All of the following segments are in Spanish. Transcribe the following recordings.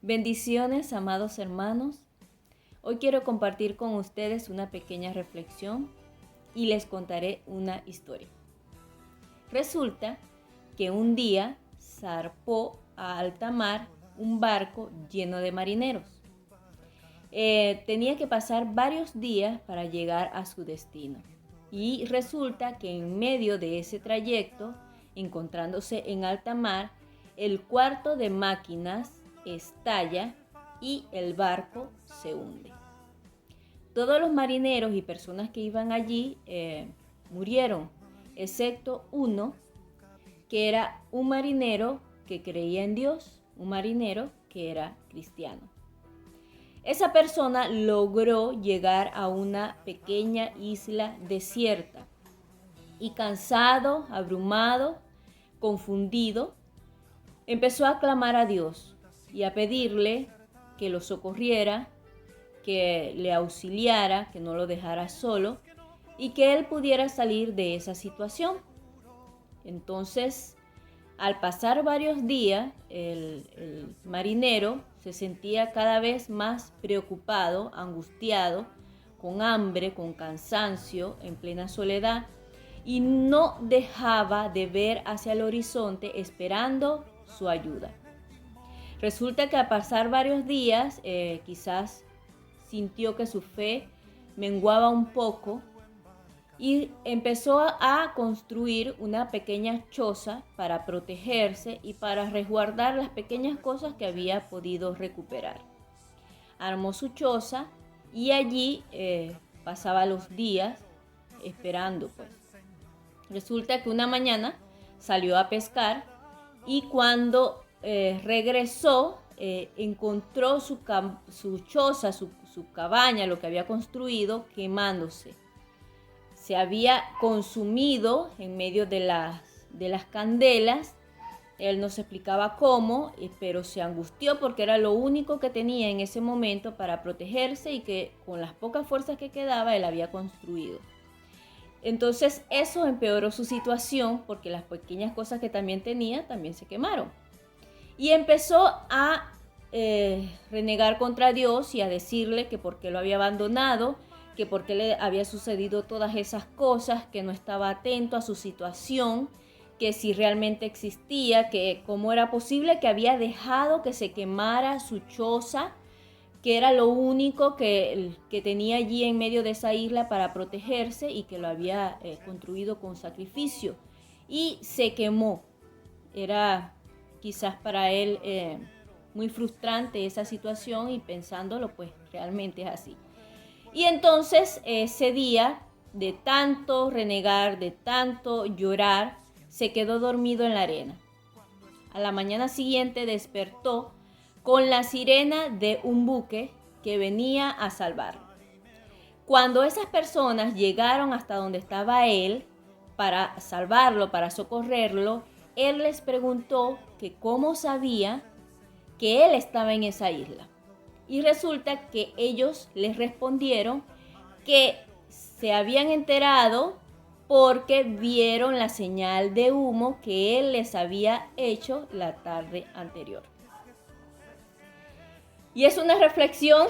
Bendiciones, amados hermanos. Hoy quiero compartir con ustedes una pequeña reflexión y les contaré una historia. Resulta que un día zarpó a alta mar un barco lleno de marineros. Tenía que pasar varios días para llegar a su destino. Y resulta que en medio de ese trayecto, encontrándose en alta mar, el cuarto de máquinas estalla y el barco se hunde. Todos los marineros y personas que iban allí murieron, excepto uno, que era un marinero que creía en Dios, un marinero que era cristiano. Esa persona logró llegar a una pequeña isla desierta y cansado, abrumado, confundido, empezó a clamar a Dios y a pedirle que lo socorriera, que le auxiliara, que no lo dejara solo y que él pudiera salir de esa situación. Entonces, al pasar varios días, el marinero se sentía cada vez más preocupado, angustiado, con hambre, con cansancio, en plena soledad, y no dejaba de ver hacia el horizonte esperando su ayuda. Resulta que al pasar varios días, quizás sintió que su fe menguaba un poco y empezó a construir una pequeña choza para protegerse y para resguardar las pequeñas cosas que había podido recuperar. Armó su choza y allí pasaba los días esperando, pues. Resulta que una mañana salió a pescar y cuando regresó, encontró su choza, su cabaña, lo que había construido, quemándose. Se había consumido en medio de las candelas. Él no se explicaba cómo, pero se angustió porque era lo único que tenía en ese momento para protegerse y que con las pocas fuerzas que quedaba él había construido. Entonces eso empeoró su situación porque las pequeñas cosas que también tenía también se quemaron. Y empezó a renegar contra Dios y a decirle que por qué lo había abandonado, que por qué le había sucedido todas esas cosas, que no estaba atento a su situación, que si realmente existía, que cómo era posible que había dejado que se quemara su choza, que era lo único que tenía allí en medio de esa isla para protegerse y que lo había construido con sacrificio. Y se quemó. Era quizás para él muy frustrante esa situación y pensándolo, pues realmente es así. Y entonces ese día, de tanto renegar, de tanto llorar, se quedó dormido en la arena. A la mañana siguiente despertó con la sirena de un buque que venía a salvarlo. Cuando esas personas llegaron hasta donde estaba él para salvarlo, para socorrerlo, él les preguntó que cómo sabía que él estaba en esa isla. Y resulta que ellos les respondieron que se habían enterado porque vieron la señal de humo que él les había hecho la tarde anterior. Y es una reflexión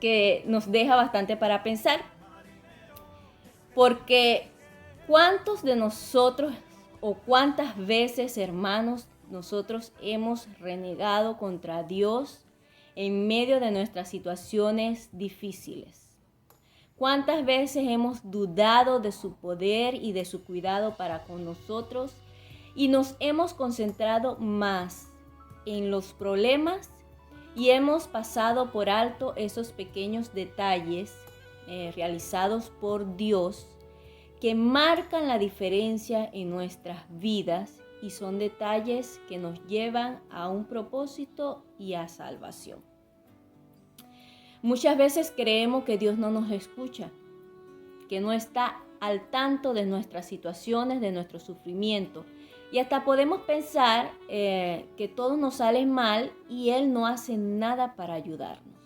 que nos deja bastante para pensar, porque ¿cuántos de nosotros o cuántas veces, hermanos, nosotros hemos renegado contra Dios en medio de nuestras situaciones difíciles? ¿Cuántas veces hemos dudado de su poder y de su cuidado para con nosotros y nos hemos concentrado más en los problemas y hemos pasado por alto esos pequeños detalles realizados por Dios que marcan la diferencia en nuestras vidas y son detalles que nos llevan a un propósito y a salvación? Muchas veces creemos que Dios no nos escucha, que no está al tanto de nuestras situaciones, de nuestro sufrimiento. Y hasta podemos pensar que todo nos sale mal y Él no hace nada para ayudarnos.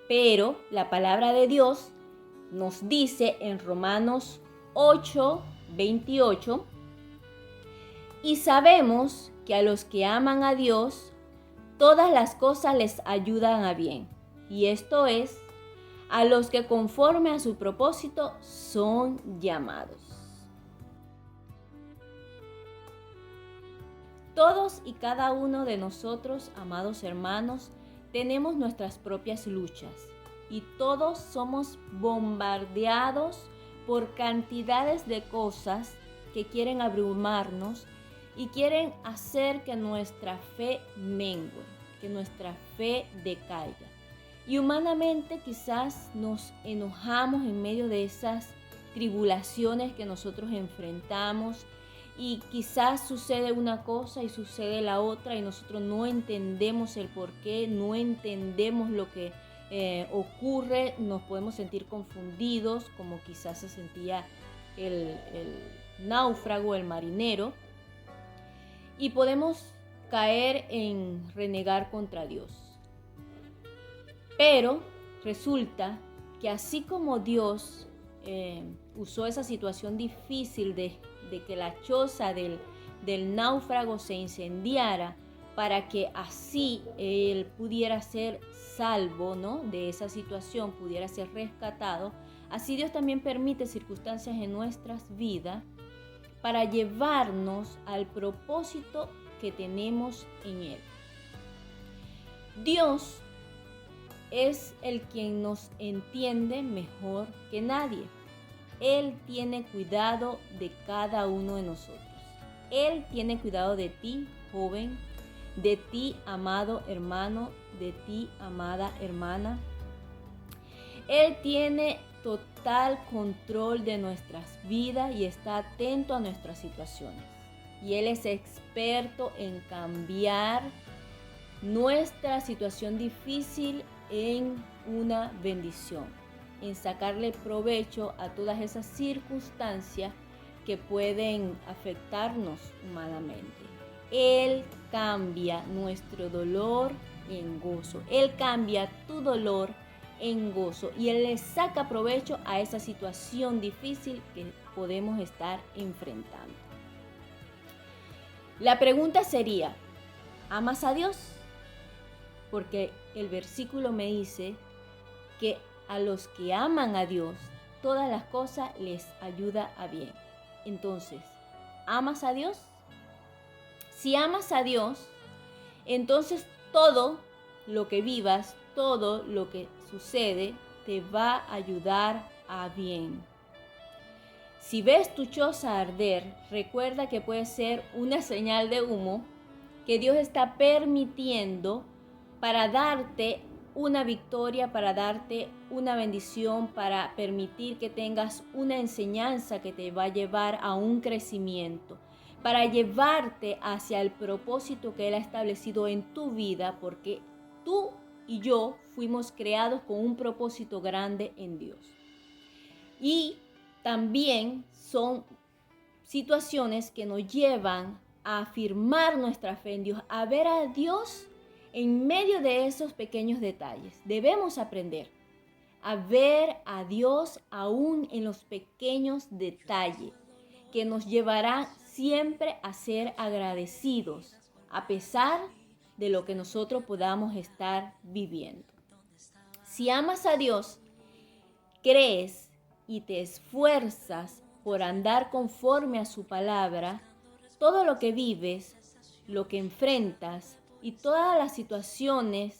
Pero la palabra de Dios nos dice en Romanos 8:28, y sabemos que a los que aman a Dios, todas las cosas les ayudan a bien. Y esto es, a los que conforme a su propósito son llamados. Todos y cada uno de nosotros, amados hermanos, tenemos nuestras propias luchas y todos somos bombardeados por cantidades de cosas que quieren abrumarnos y quieren hacer que nuestra fe mengue, que nuestra fe decaiga. Y humanamente quizás nos enojamos en medio de esas tribulaciones que nosotros enfrentamos y quizás sucede una cosa y sucede la otra y nosotros no entendemos el por qué, no entendemos lo que ocurre, nos podemos sentir confundidos como quizás se sentía el náufrago, el marinero, y podemos caer en renegar contra Dios. Pero resulta que así como Dios usó esa situación difícil de que la choza del náufrago se incendiara para que así él pudiera ser salvo, ¿no?, de esa situación, pudiera ser rescatado, así Dios también permite circunstancias en nuestras vidas para llevarnos al propósito que tenemos en Él. Dios es el quien nos entiende mejor que nadie. Él tiene cuidado de cada uno de nosotros. Él tiene cuidado de ti, joven, de ti, amado hermano, de ti, amada hermana. Él tiene total control de nuestras vidas y está atento a nuestras situaciones. Y Él es experto en cambiar nuestra situación difícil en una bendición, en sacarle provecho a todas esas circunstancias que pueden afectarnos humanamente. Él cambia nuestro dolor en gozo. Él cambia tu dolor en gozo y Él le saca provecho a esa situación difícil que podemos estar enfrentando. La pregunta sería, ¿amas a Dios? Porque el versículo me dice que a los que aman a Dios, todas las cosas les ayuda a bien. Entonces, ¿amas a Dios? Si amas a Dios, entonces todo lo que vivas, todo lo que sucede, te va a ayudar a bien. Si ves tu choza arder, recuerda que puede ser una señal de humo que Dios está permitiendo para darte una victoria, para darte una bendición, para permitir que tengas una enseñanza que te va a llevar a un crecimiento, para llevarte hacia el propósito que Él ha establecido en tu vida, porque tú y yo fuimos creados con un propósito grande en Dios. Y también son situaciones que nos llevan a afirmar nuestra fe en Dios, a ver a Dios en medio de esos pequeños detalles. Debemos aprender a ver a Dios aún en los pequeños detalles que nos llevarán siempre a ser agradecidos a pesar de lo que nosotros podamos estar viviendo. Si amas a Dios, crees y te esfuerzas por andar conforme a su palabra, todo lo que vives, lo que enfrentas y todas las situaciones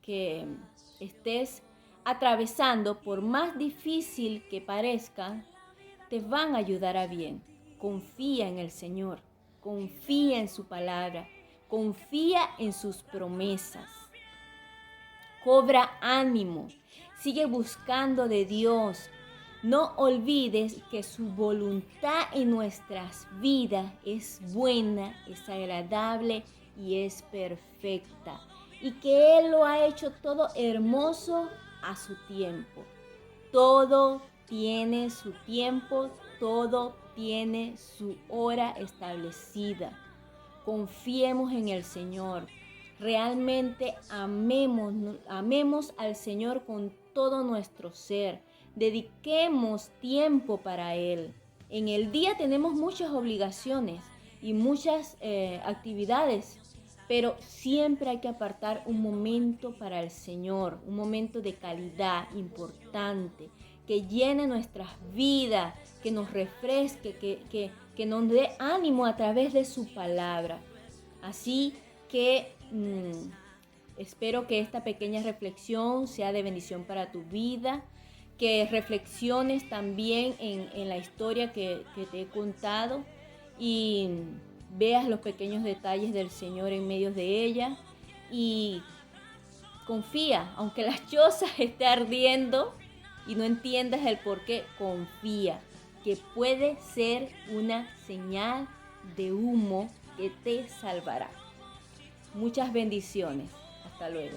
que estés atravesando, por más difícil que parezcan, te van a ayudar a bien. Confía en el Señor, confía en su palabra, confía en sus promesas. Cobra ánimo, sigue buscando de Dios. No olvides que su voluntad en nuestras vidas es buena, es agradable y es perfecta. Y que Él lo ha hecho todo hermoso a su tiempo. Todo tiene su tiempo, todo tiene su hora establecida. Confiemos en el Señor. Realmente amemos al Señor con todo nuestro ser. Dediquemos tiempo para Él. En el día tenemos muchas obligaciones y muchas actividades, pero siempre hay que apartar un momento para el Señor, un momento de calidad importante, que llene nuestras vidas, que nos refresque, que nos dé ánimo a través de su palabra. Así que espero que esta pequeña reflexión sea de bendición para tu vida, que reflexiones también en la historia que te he contado y veas los pequeños detalles del Señor en medio de ella y confía, aunque la choza esté ardiendo y no entiendas el por qué, confía que puede ser una señal de humo que te salvará. Muchas bendiciones. Hasta luego.